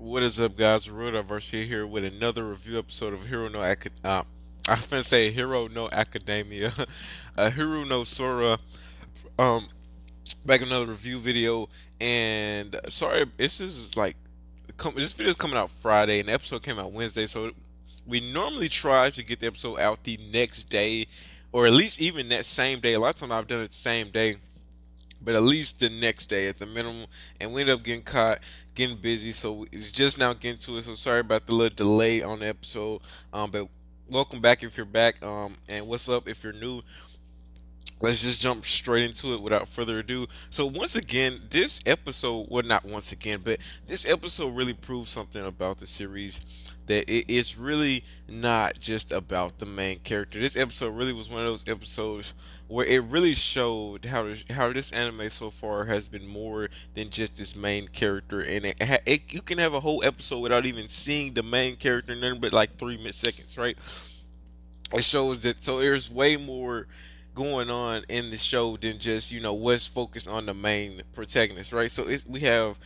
What is up, guys? Rodaverse here with another review episode of Hero No I finna say Hero No Academia, Hero No Sora. Um, Back another review video, and sorry, this is like, this video is coming out Friday, and the episode came out Wednesday. So we normally try to get the episode out the next day, or at least even that same day. A lot of times I've done it the same day, but at least the next day at the minimum. And we ended up getting caught, getting busy, so it's just now getting to it. So sorry about the little delay on the episode. But welcome back if you're back. And what's up if you're new? Let's just jump straight into it without further ado. So once again, this episode, well, not once again, but this episode really proves something about the series, that it's really not just about the main character. This episode really was one of those episodes where it really showed how this anime so far has been more than just this main character, and you can have a whole episode without even seeing the main character in nothing but like 3 seconds, right? It shows that, so there's way more going on in the show than just what's focused on the main protagonist, right? So we have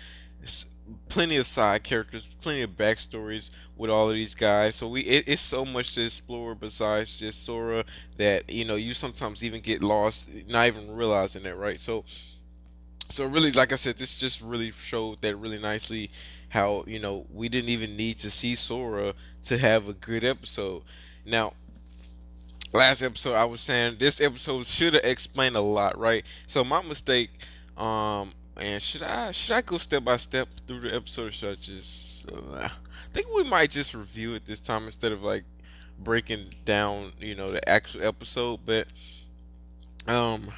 s- plenty of side characters, plenty of backstories with all of these guys. So it's so much to explore besides just Sora, that you sometimes even get lost not even realizing that, right? So really, like I said, this just really showed that really nicely, how we didn't even need to see Sora to have a good episode. Now, last episode I was saying this episode should have explained a lot, right? So my mistake, and should I go step by step through the episode, or should I just I think we might just review it this time instead of like breaking down the actual episode. But um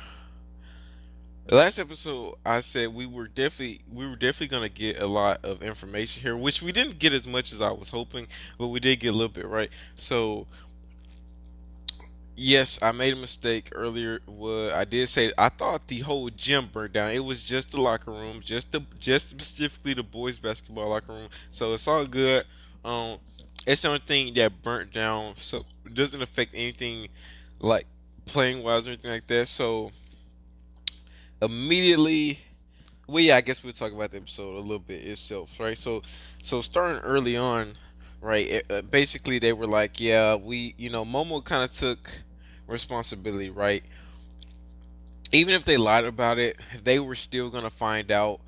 the last episode I said we were definitely gonna get a lot of information here, which we didn't get as much as I was hoping, but we did get a little bit, right? So yes, I made a mistake earlier. What I did say, I thought the whole gym burned down. It was just the locker room, just specifically the boys' basketball locker room. So it's all good. Um, it's the only thing that burnt down, so it doesn't affect anything like playing wise or anything like that. So immediately, well, yeah, I guess we'll talk about the episode a little bit itself, right? So starting early on, right? Basically, they were like, yeah, Momo kind of took responsibility, right? Even if they lied about it, they were still gonna find out,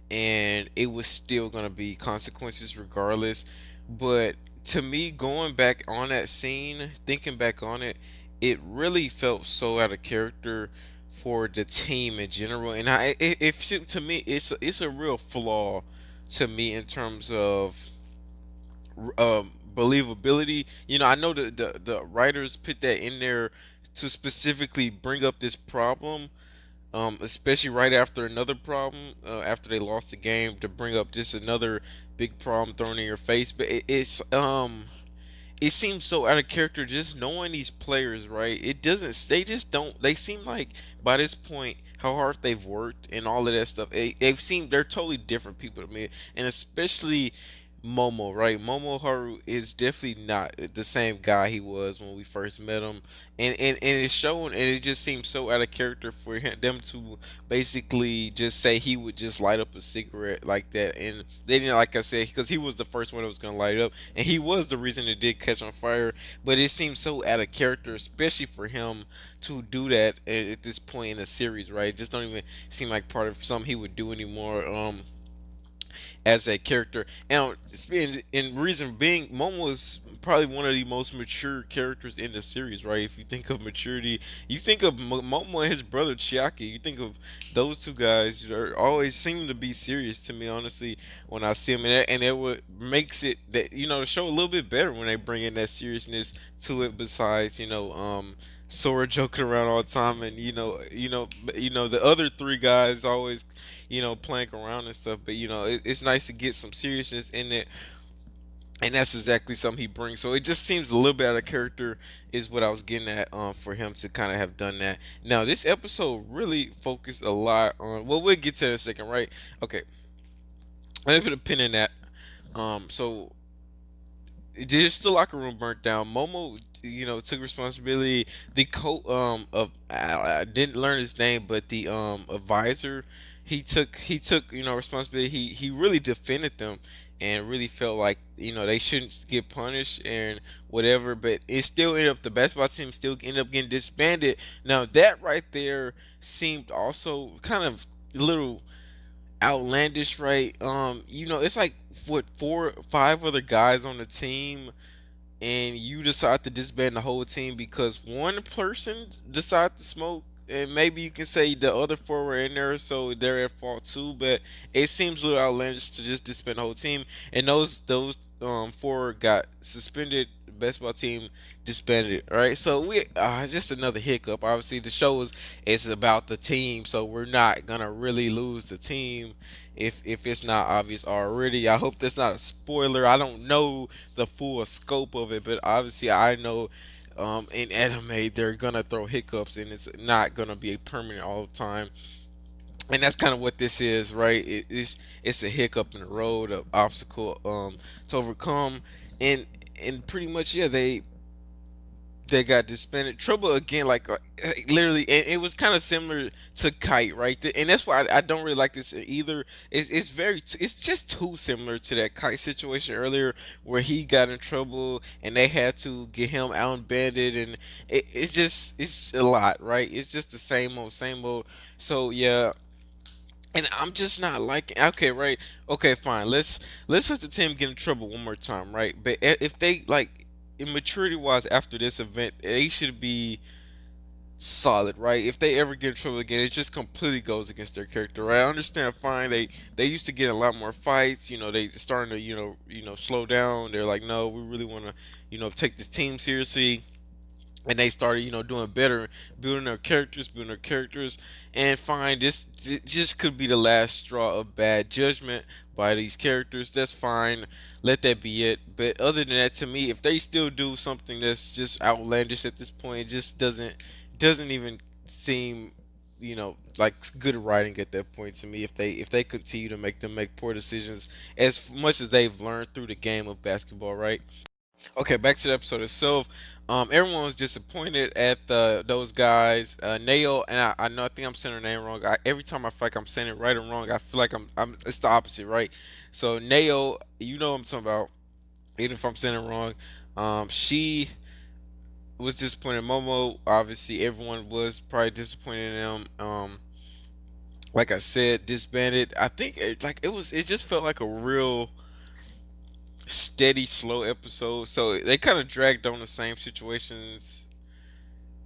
and it was still gonna be consequences regardless. But to me, going back on that scene, thinking back on it, it really felt so out of character for the team in general. And to me, it's a real flaw to me in terms of believability. I know the writers put that in there to specifically bring up this problem, especially right after another problem, after they lost the game, to bring up just another big problem thrown in your face. But it seems so out of character just knowing these players, right? It doesn't. They just don't. They seem like by this point how hard they've worked and all of that stuff. They've seemed they're totally different people to me, and especially Momo, right? Momo Haru is definitely not the same guy he was when we first met him, and it's shown, and it just seems so out of character for them to basically just say he would just light up a cigarette like that, and they didn't, like I said, because he was the first one that was gonna light up, and he was the reason it did catch on fire. But it seems so out of character, especially for him to do that at this point in the series, right? It just don't even seem like part of something he would do anymore. As a character. And reason being, Momo is probably one of the most mature characters in the series, right? If you think of maturity, you think of Momo and his brother Chiaki. You think of those two guys are always seem to be serious to me, honestly, when I see them, and it what makes it that the show a little bit better when they bring in that seriousness to it. Besides, Sora joking around all the time, and the other three guys always playing around and stuff. But it's nice to get some seriousness in it, and that's exactly something he brings. So it just seems a little bit out of character, is what I was getting at, for him to kind of have done that. Now this episode really focused a lot on. Well, we'll get to it in a second, right? Okay, let me put a pin in that. So just the locker room burnt down. Momo, took responsibility. The coach, of I didn't learn his name, but the advisor, he took responsibility. He really defended them, and really felt like they shouldn't get punished and whatever. But it still ended up the basketball team still ended up getting disbanded. Now that right there seemed also kind of a little outlandish, right? It's like what, 4 5 other guys on the team, and you decide to disband the whole team because one person decided to smoke, and maybe you can say the other four were in there, so they're at fault too. But it seems a little outlandish to just disband the whole team, and those four got suspended. The basketball team disbanded. All right, so we just another hiccup. Obviously, the show is about the team, so we're not gonna really lose the team if it's not obvious already. I hope that's not a spoiler. I don't know the full scope of it, but obviously I know in anime they're gonna throw hiccups and it's not gonna be a permanent all the time. And that's kind of what this is, right? It's a hiccup in the road, an obstacle to overcome, and pretty much yeah they got disbanded. Trouble again, literally, it was kind of similar to Kite, right? And that's why I don't really like this either. It's just too similar to that Kite situation earlier, where he got in trouble and they had to get him out and banded, and it's a lot, right? It's just the same old, same old. So yeah, and I'm just not liking. Okay, right? Okay, fine. Let's let the team get in trouble one more time, right? But if they like, immaturity wise, after this event, they should be solid, right? If they ever get in trouble again, it just completely goes against their character, right? I understand, fine. They used to get a lot more fights. They starting to slow down. They're like, no, we really want to take this team seriously, and they started doing better, building their characters. And fine, this just could be the last straw of bad judgment by these characters. That's fine, let that be it. But other than that, to me, if they still do something that's just outlandish at this point, it just doesn't even seem like good writing at that point to me. If they continue to make poor decisions as much as they've learned through the game of basketball, right? Okay, back to the episode itself. Everyone was disappointed at those guys. Nail, and I know, I think I'm saying her name wrong. Every time I feel like I'm saying it right or wrong, I feel like I'm it's the opposite, right? So Nail, you know what I'm talking about. Even if I'm saying it wrong, she was disappointed in Momo. Obviously, everyone was probably disappointed in them. Like I said, disbanded. I think it just felt like a real steady, slow episode. So they kind of dragged on the same situations,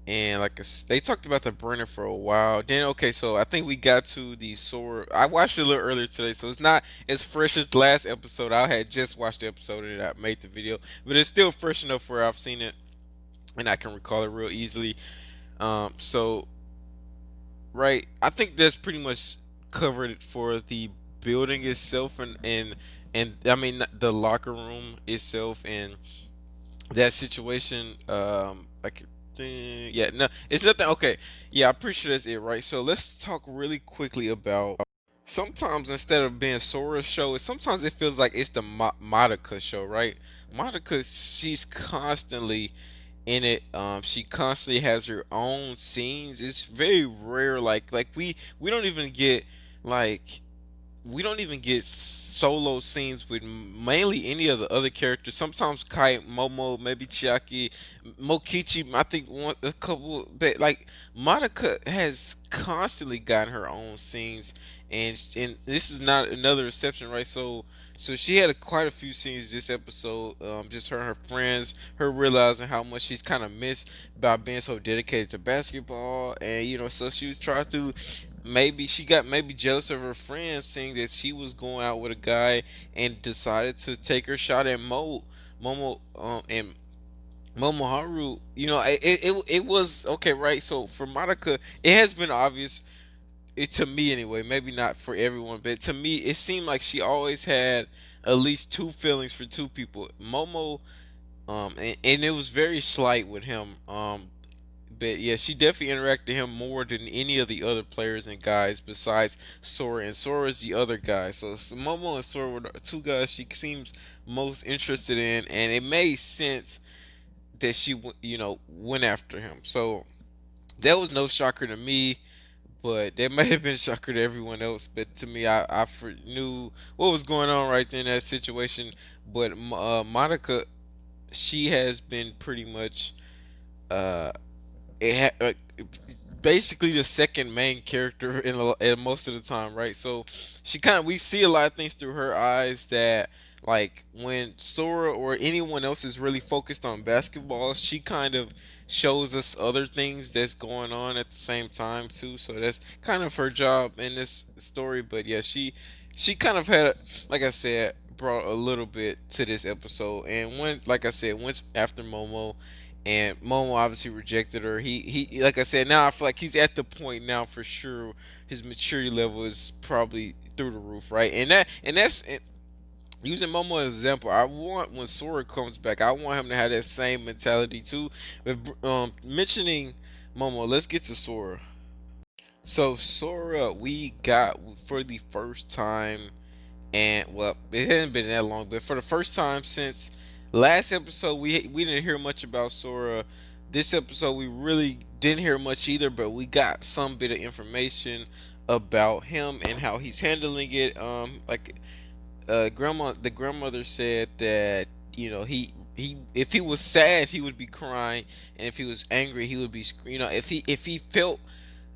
and they talked about the burner for a while. Then okay, so I think we got to the Sora. I watched it a little earlier today, so it's not as fresh as the last episode. I had just watched the episode and I made the video, but it's still fresh enough where I've seen it and I can recall it real easily. So right, I think that's pretty much covered it for the building itself, and I mean the locker room itself and that situation. Like, yeah, no, it's nothing. Okay, yeah, I'm pretty sure that's it, right? So let's talk really quickly about. Sometimes instead of being Sora's show, sometimes it feels like it's the Monica show, right? Monica, she's constantly in it. She constantly has her own scenes. It's very rare. We don't even get like we don't even get solo scenes with mainly any of the other characters. Sometimes Kai, Momo, maybe Chiaki, Mokichi. I think one a couple, but like Monica has constantly gotten her own scenes, and this is not another exception, right? So she had quite a few scenes this episode. Just her and her friends, her realizing how much she's kind of missed by being so dedicated to basketball, and so she was trying to. Maybe she got maybe jealous of her friends, seeing that she was going out with a guy, and decided to take her shot at Momo, and Momoharu. It was okay, right? So for Monica, it has been obvious to me anyway, maybe not for everyone, but to me it seemed like she always had at least two feelings for two people. Momo, and it was very slight with him. But yeah, she definitely interacted with him more than any of the other players and guys besides Sora, and Sora's the other guy. So Momo and Sora were the two guys she seems most interested in, and it made sense that she went after him. So that was no shocker to me. but that may have been shocker to everyone else. But to me, I knew what was going on right then in that situation. But Monica, she has been pretty much uh, basically the second main character in most of the time, right? So she kind of we see a lot of things through her eyes that like when Sora or anyone else is really focused on basketball, she kind of shows us other things that's going on at the same time too. So that's kind of her job in this story. But yeah, she kind of had, like I said, brought a little bit to this episode. And when, like I said, once after Momo, and Momo obviously rejected her. He like I said, now I feel like he's at the point now for sure. His maturity level is probably through the roof, right? And using Momo as an example. I want when Sora comes back, I want him to have that same mentality too. But mentioning Momo, let's get to Sora. So Sora, we got for the first time, and well, it hasn't been that long, but for the first time since last episode, we didn't hear much about Sora. This episode, we really didn't hear much either, but we got some bit of information about him and how he's handling it. Like the grandmother said that he if he was sad he would be crying, and if he was angry he would be if he felt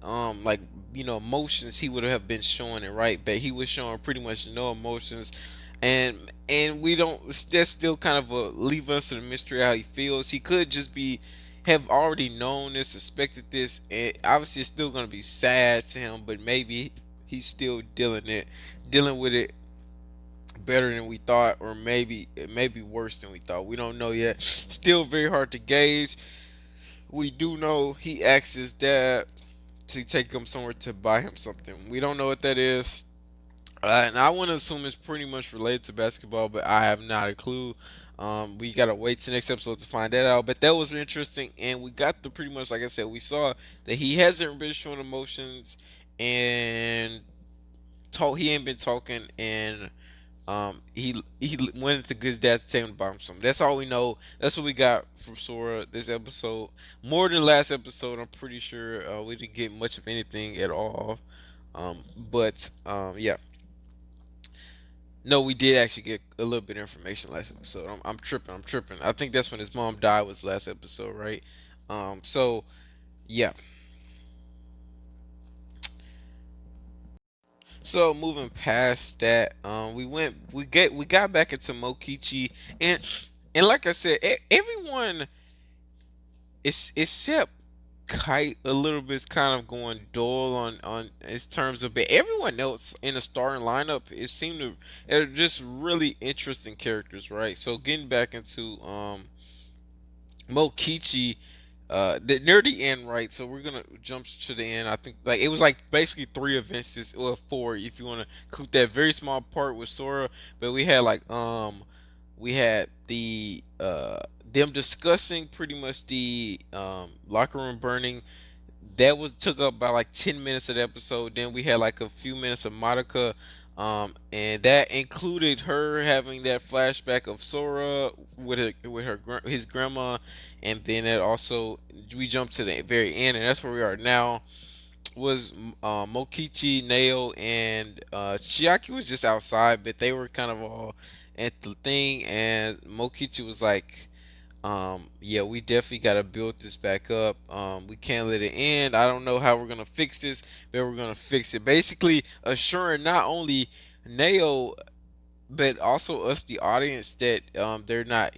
like emotions, he would have been showing it, right? But he was showing pretty much no emotions, and we don't, that's still kind of a leave us to the mystery how he feels. He could just be have already known this, suspected this, and obviously it's still going to be sad to him, but maybe he's still dealing with it better than we thought, or maybe it may be worse than we thought. We don't know yet. Still very hard to gauge. We do know he asked his dad to take him somewhere to buy him something. We don't know what that is. And I want to assume it's pretty much related to basketball, but I have not a clue. We gotta wait till next episode to find that out. But that was interesting, and we got the pretty much, like I said, we saw that he hasn't been showing emotions, and he ain't been talking, and he went to his dad to tell him to buy him something. That's all we know. That's what we got from Sora this episode. More than last episode, I'm pretty sure we didn't get much of anything at all. But yeah, no, we did actually get a little bit of information last episode. I'm tripping. I'm tripping. I think that's when his mom died was last episode, right? So yeah. So moving past that, we got back into Mokichi, and like I said, everyone is except Kite a little bit is kind of going dull on its terms of, but everyone else in the starting lineup, it seemed to, they're just really interesting characters, right? So getting back into Mokichi, near the end, right? So we're gonna jump to the end. I think like it was like basically three events, or four if you want to include that very small part with Sora. But we had like we had the them discussing pretty much the locker room burning. That was took up by like 10 minutes of the episode. Then we had like a few minutes of Monica, and that included her having that flashback of Sora with his grandma, and then it also we jumped to the very end, and that's where we are now. Was Mokichi, Nail, and Chiaki was just outside, but they were kind of all at the thing, and Mokichi was like, yeah, we definitely got to build this back up. We can't let it end. I don't know how we're gonna fix this, but we're gonna fix it. Basically, assuring not only Neo but also us, the audience, that they're not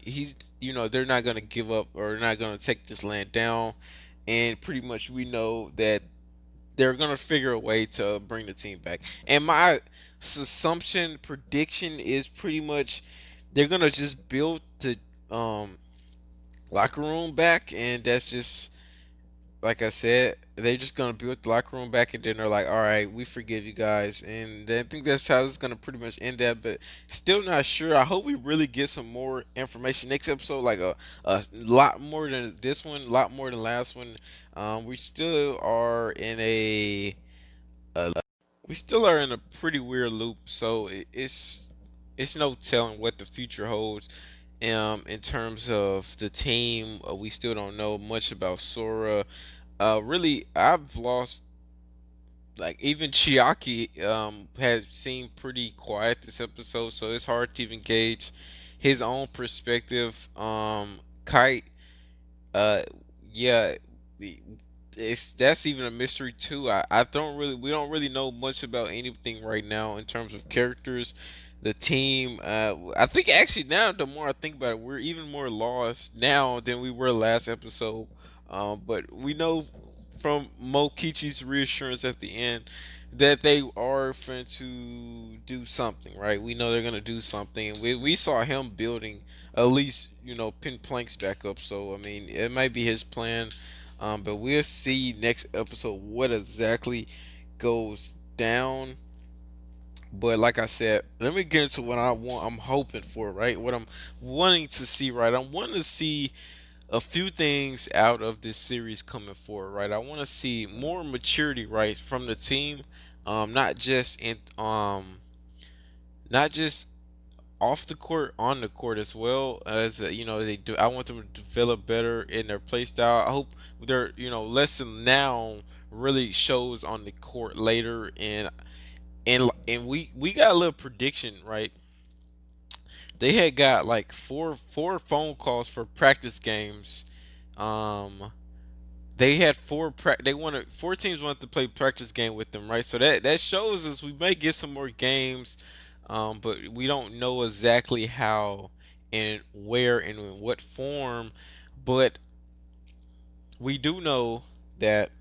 gonna give up or not gonna take this land down. And pretty much we know that they're gonna figure a way to bring the team back. And my assumption prediction is pretty much they're gonna just build the um locker room back, and that's just, like I said, they're just gonna build the locker room back, and then they're like, all right, we forgive you guys, and I think that's how it's gonna pretty much end that. But still not sure. I hope we really get some more information next episode, like a lot more than this one, a lot more than last one. We still are in a we still are in a pretty weird loop, so it's no telling what the future holds. In terms of the team, we still don't know much about Sora. Really, I've lost like even Chiaki has seemed pretty quiet this episode, so it's hard to even gauge his own perspective. Kite, uh, yeah, it's that's even a mystery too. I don't really we don't really know much about anything right now in terms of characters, the team. I think actually now the more I think about it, we're even more lost now than we were last episode. But we know from Mokichi's reassurance at the end that they are going to do something, right? We know they're gonna do something. We saw him building at least pin planks back up. So I mean, it might be his plan, but we'll see next episode what exactly goes down. But like I said, let me get into what I want. I'm hoping for, right? What I'm wanting to see, right? I'm wanting to see a few things out of this series coming forward, right? I want to see more maturity, right, from the team, not just in not just off the court, on the court as well as they do. I want them to develop better in their play style. I hope their lesson now really shows on the court later, and we got a little prediction, right? They had got like four phone calls for practice games. Um, they had they wanted four teams wanted to play practice game with them, right? So that shows us we may get some more games, but we don't know exactly how and where and in what form. But we do know that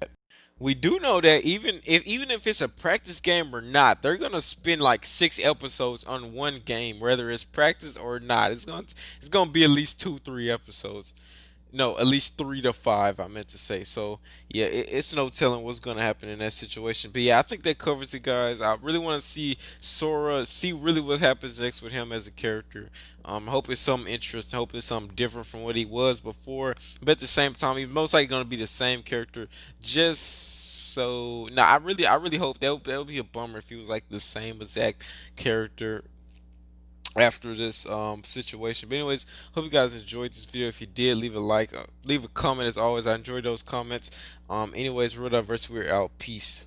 even if it's a practice game or not, they're gonna spend like 6 episodes on one game, whether it's practice or not. It's gonna be at least 2 3 episodes. No, at least 3 to 5. I meant to say. So yeah, it's no telling what's gonna happen in that situation. But yeah, I think that covers it, guys. I really want to see Sora, see really what happens next with him as a character. I hope it's something interesting. I hope it's something different from what he was before. But at the same time, he's most likely gonna be the same character. Just so no, I really hope that would be a bummer if he was like the same exact character after this situation. But anyways, hope you guys enjoyed this video. If you did, leave a like, leave a comment. As always, I enjoy those comments. Anyways, real diversity, we're out. Peace.